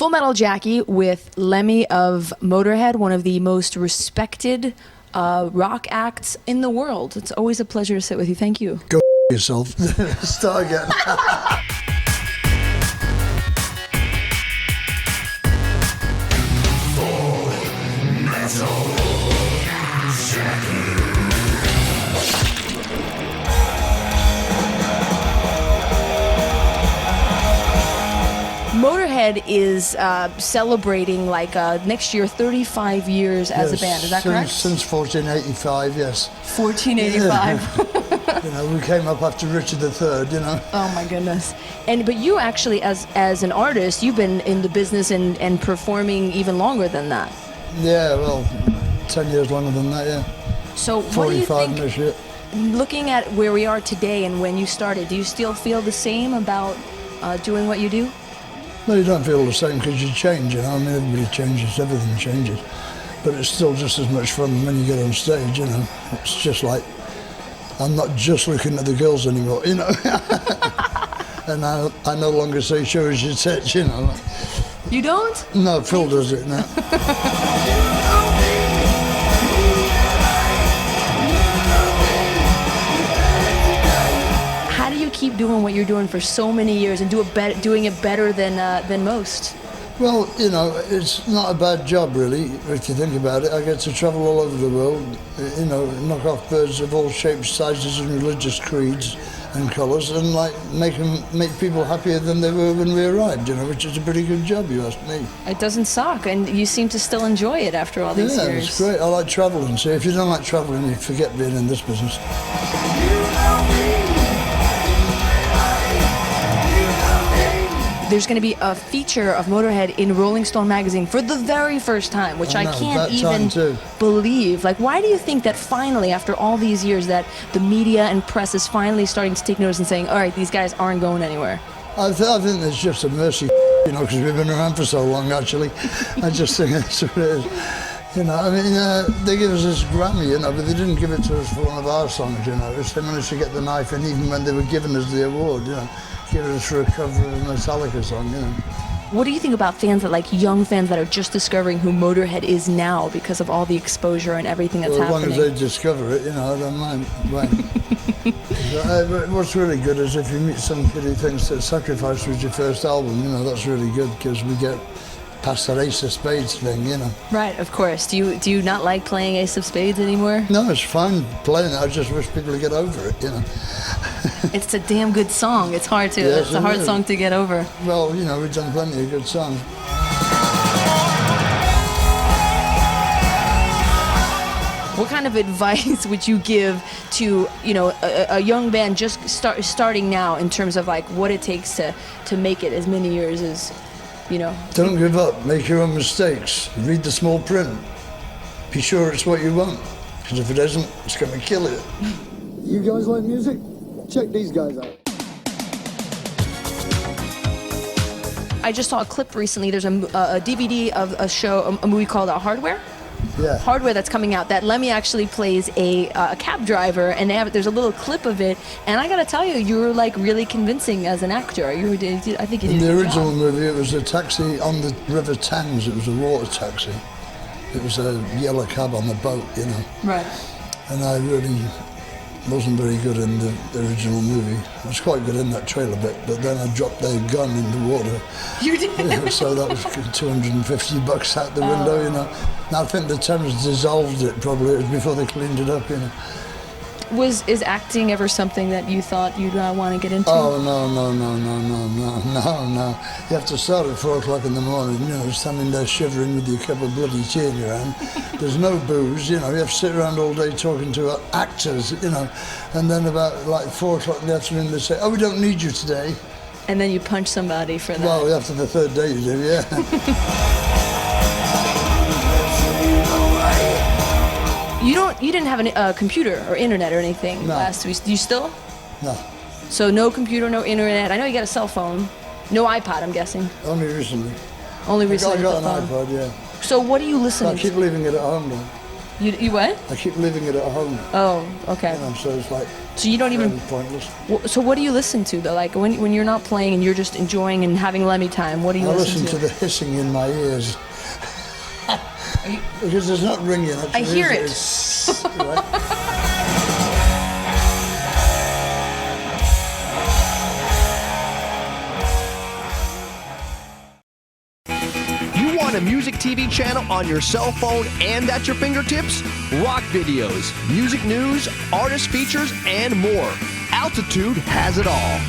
Full Metal Jackie with Lemmy of Motorhead, one of the most respected rock acts in the world. It's always a pleasure to sit with you. Thank you. Go yourself. Start again. Full Metal Jackie. Motorhead is celebrating next year 35 years as a band. Is that correct? Since 1485, yes. 1485. You know, we came up after Richard III, you know. Oh my goodness. But you actually, as an artist, you've been in the business and performing even longer than that. Yeah, well, 10 years longer than that, yeah. So what do you think, this year. looking at where we are today and when you started, do you still feel the same about doing what you do? No, you don't feel the same because you change, you know. I mean, everybody changes, everything changes. But it's still just as much fun when you get on stage, you know. It's just like, I'm not just looking at the girls anymore, you know. And I no longer say, show us your tits, you know. You don't? No, Phil does it now. How do you keep doing what you're doing for so many years and doing it better than most? Well, you know, it's not a bad job, really, if you think about it. I get to travel all over the world, you know, knock off birds of all shapes, sizes and religious creeds and colours, and like make people happier than they were when we arrived, you know, which is a pretty good job, you ask me. It doesn't suck, and you seem to still enjoy it after all these years. Yeah, it's great. I like travelling. So if you don't like travelling, you forget being in this business. There's going to be a feature of Motorhead in Rolling Stone magazine for the very first time, which I can't even believe. Like, why do you think that finally, after all these years, that the media and press is finally starting to take notice and saying, all right, these guys aren't going anywhere? I think there's just a mercy, you know, because we've been around for so long, actually. I just think that's what it is. You know, I mean, they give us this Grammy, you know, but they didn't give it to us for one of our songs, you know. They managed to get the knife in even when they were giving us the award, you know. Give it for a cover of a Metallica song, you know. What do you think about fans that, like young fans that are just discovering who Motorhead is now because of all the exposure and everything that's happening? As long as they discover it, you know, I don't mind. What's really good is if you meet some kid who thinks that Sacrifice was your first album, you know, that's really good because we get past that Ace of Spades thing, you know. Right, of course. Do you not like playing Ace of Spades anymore? No, it's fine playing it. I just wish people would get over it, you know. It's a damn good song. It's hard to. Yes, it's a hard song to get over. Well, you know, we've done plenty of good songs. What kind of advice would you give to, you know, a young band just starting now in terms of like what it takes to make it as many years as, you know? Don't give up. Make your own mistakes. Read the small print. Be sure it's what you want. Because if it isn't, it's going to kill it. You guys like music? Check these guys out. I just saw a clip recently. There's a DVD of a movie called Hardware. Yeah. Hardware that's coming out. That Lemmy actually plays a cab driver, and there's a little clip of it. And I gotta tell you, you were like really convincing as an actor. I think you did. In the original movie, it was a taxi on the River Thames. It was a water taxi. It was a yellow cab on the boat, you know. Right. And I really wasn't very good in the original movie. I was quite good in that trailer bit, but then I dropped their gun in the water. You did? Yeah, so that was $250 out the window, you know. And I think the Thames dissolved it probably. It was before they cleaned it up, you know. Is acting ever something that you thought you'd want to get into? Oh, no. You have to start at 4 o'clock in the morning, you know, standing there shivering with your cup of bloody tea in your hand. There's no booze, you know, you have to sit around all day talking to actors, you know, and then about like 4 o'clock in the afternoon they say, oh, we don't need you today. And then you punch somebody for that. Well, after the third day you do, yeah. You didn't have a computer or internet or anything last week. Do you still? No. So no computer, no internet. I know you got a cell phone. No iPod, I'm guessing. Only recently. Only recently. I got an iPod, yeah. So what do you listen to? I keep leaving it at home though. You what? I keep leaving it at home. Oh, okay. You know, so it's like. So you don't even. Pointless. So what do you listen to though? Like when you're not playing and you're just enjoying and having Lemmy time, what do you listen to? I listen to the hissing in my ears. Because it's not ringing. I hear it. Right? Want a music TV channel on your cell phone and at your fingertips? Rock videos, music news, artist features, and more. Altitude has it all.